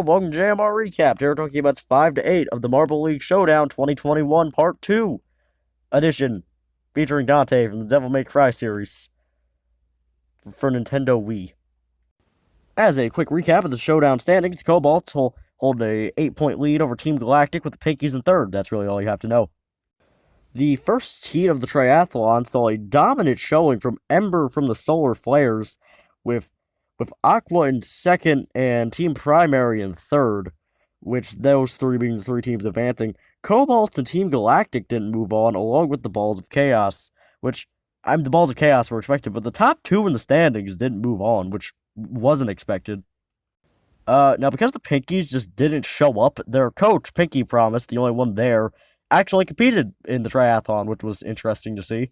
welcome to JMR RECAP. Today we're talking about 5 to 8 of the Marble League Showdown 2021 Part 2 edition, featuring Dante from the Devil May Cry series for Nintendo Wii. As a quick recap of the Showdown standings, the Cobalts hold a 8-point lead over Team Galactic with the Pinkies in third. That's really all you have to know. The first heat of the triathlon saw a dominant showing from Ember from the Solar Flares, with Aqua in second and Team Primary in third, which those three being the three teams advancing. Cobalts and Team Galactic didn't move on, along with the Balls of Chaos, the Balls of Chaos were expected, but the top two in the standings didn't move on, which wasn't expected. Now, because the Pinkies just didn't show up, their coach, Pinky Promise, the only one there, actually competed in the triathlon, which was interesting to see.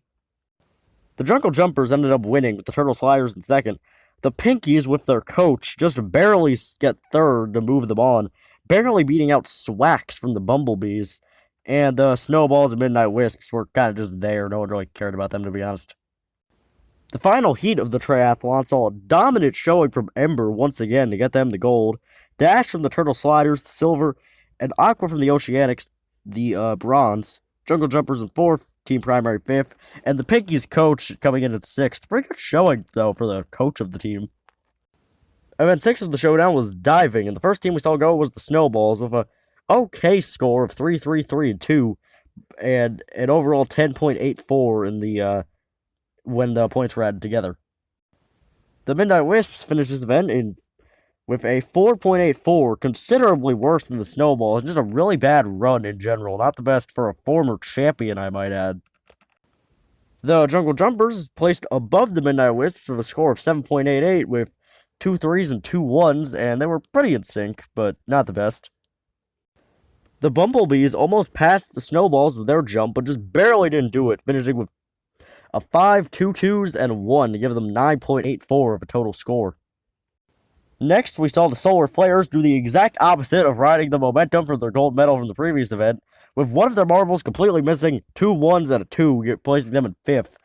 The Jungle Jumpers ended up winning, with the Turtle Sliders in second. The Pinkies, with their coach, just barely get third to move them on, barely beating out Swax from the Bumblebees, and the Snowballs and Midnight Wisps were kind of just there. No one really cared about them, to be honest. The final heat of the triathlon saw a dominant showing from Ember once again to get them the gold, Dash from the Turtle Sliders, the silver, and Aqua from the Oceanics, the bronze. Jungle Jumpers in fourth, Team Primary fifth, and the Pinkies coach coming in at sixth. Pretty good showing, though, for the coach of the team. Event 6 of the showdown was diving, and the first team we saw go was the Snowballs, with a okay score of 3-3-3-2, and an overall 10.84 in the when the points were added together. The Midnight Wisps finished this event with a 4.84, considerably worse than the Snowballs. Just a really bad run in general. Not the best for a former champion, I might add. The Jungle Jumpers placed above the Midnight Wisps with a score of 7.88 with 2 3s and 2 1s, and they were pretty in sync, but not the best. The Bumblebees almost passed the Snowballs with their jump, but just barely didn't do it, finishing with a 5, 2 2s, and a 1 to give them 9.84 of a total score. Next, we saw the Solar Flares do the exact opposite of riding the momentum from their gold medal from the previous event, with one of their marbles completely missing, 2 1s and a 2, placing them in fifth.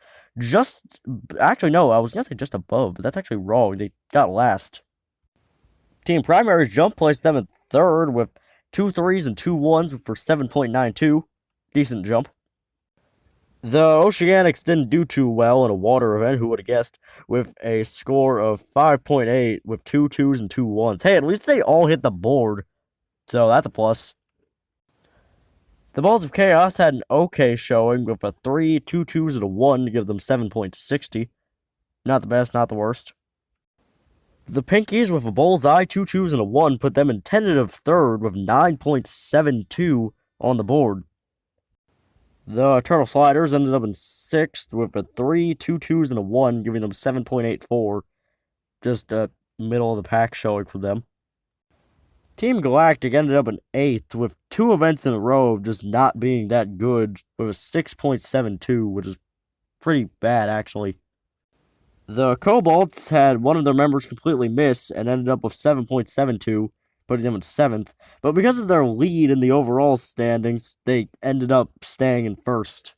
Actually, no, I was going to say just above, but that's actually wrong. They got last. Team Primary's jump placed them in third with 2 3s and 2 1s for 7.92. Decent jump. The Oceanics didn't do too well in a water event, who would have guessed, with a score of 5.8 with 2 2s and 2 1s. Hey, at least they all hit the board, so that's a plus. The Balls of Chaos had an okay showing with a 3, 2 2s, and a 1 to give them 7.60. Not the best, not the worst. The Pinkies, with a bullseye, 2 2s, and a 1, put them in tentative third with 9.72 on the board. The Turtle Sliders ended up in sixth with a 3, 2 2s, and a 1, giving them 7.84. Just a middle of the pack showing for them. Team Galactic ended up in eighth with 2 events in a row of just not being that good, with a 6.72, which is pretty bad, actually. The Cobalts had one of their members completely miss and ended up with 7.72, putting them in seventh, but because of their lead in the overall standings, they ended up staying in first.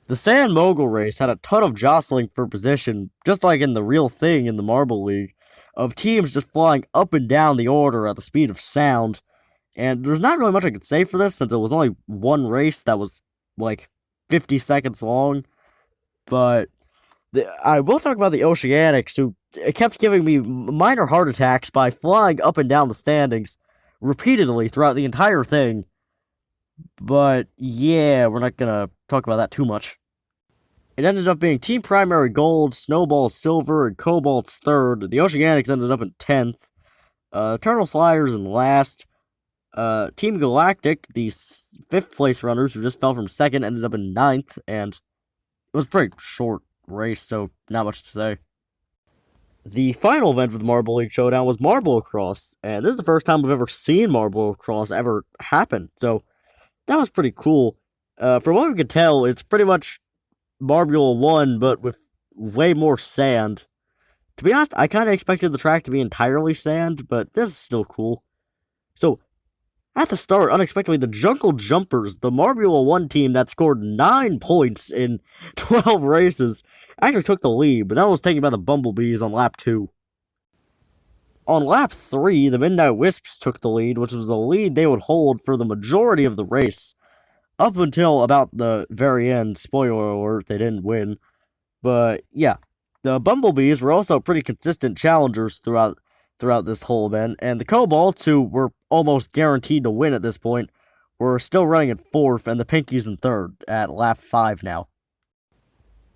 The Sand Mogul race had a ton of jostling for position, just like in the real thing in the Marble League, of teams just flying up and down the order at the speed of sound, and there's not really much I could say for this, since it was only one race that was, like, 50 seconds long, but I will talk about the Oceanics, who kept giving me minor heart attacks by flying up and down the standings repeatedly throughout the entire thing. But yeah, we're not gonna talk about that too much. It ended up being Team Primary gold, Snowballs silver, and Cobalts third. The Oceanics ended up in 10th. Turtle Sliders in last. Team Galactic, the 5th place runners who just fell from second, ended up in 9th, and it was a pretty short race, so not much to say. The final event of the Marble League Showdown was Marble Lacrosse, and this is the first time I've ever seen Marble Lacrosse ever happen, so that was pretty cool. From what we could tell, it's pretty much Marble 1, but with way more sand. To be honest, I kind of expected the track to be entirely sand, but this is still cool. So, at the start, unexpectedly, the Jungle Jumpers, the Marble 1 team that scored 9 points in 12 races, actually took the lead, but that was taken by the Bumblebees on lap 2. On lap 3, the Midnight Wisps took the lead, which was a lead they would hold for the majority of the race, up until about the very end. Spoiler alert, they didn't win. But yeah, the Bumblebees were also pretty consistent challengers throughout this whole event, and the Cobalts, who were almost guaranteed to win at this point, were still running in 4th, and the Pinkies in 3rd at lap 5 now.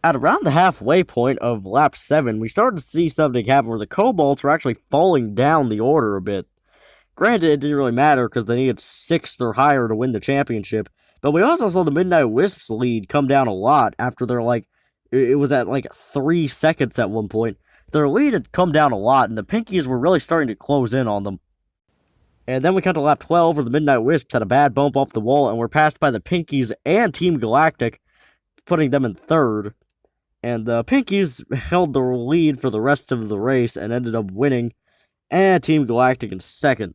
At around the halfway point of lap 7, we started to see something happen where the Cobalts were actually falling down the order a bit. Granted, it didn't really matter because they needed 6th or higher to win the championship, but we also saw the Midnight Wisps lead come down a lot after their, it was at 3 seconds at one point. Their lead had come down a lot, and the Pinkies were really starting to close in on them. And then we come to lap 12, where the Midnight Wisps had a bad bump off the wall and were passed by the Pinkies and Team Galactic, putting them in 3rd. And the Pinkies held the lead for the rest of the race and ended up winning, and Team Galactic in 2nd.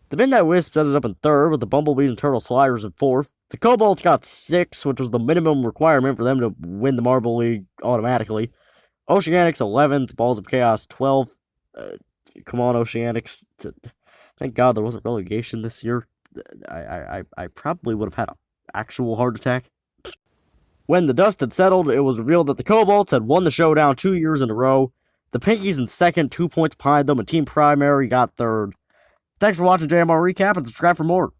The Midnight Wisps ended up in 3rd, with the Bumblebees and Turtle Sliders in 4th. The Cobalts got 6th, which was the minimum requirement for them to win the Marble League automatically. Oceanics 11th, Balls of Chaos 12th. Come on, Oceanics. Thank God there wasn't relegation this year. I probably would have had an actual heart attack. When the dust had settled, it was revealed that the Cobalts had won the Showdown 2 years in a row. The Pinkies in 2nd, 2 points behind them, and Team Primary got 3rd. Thanks for watching JMR Recap, and subscribe for more.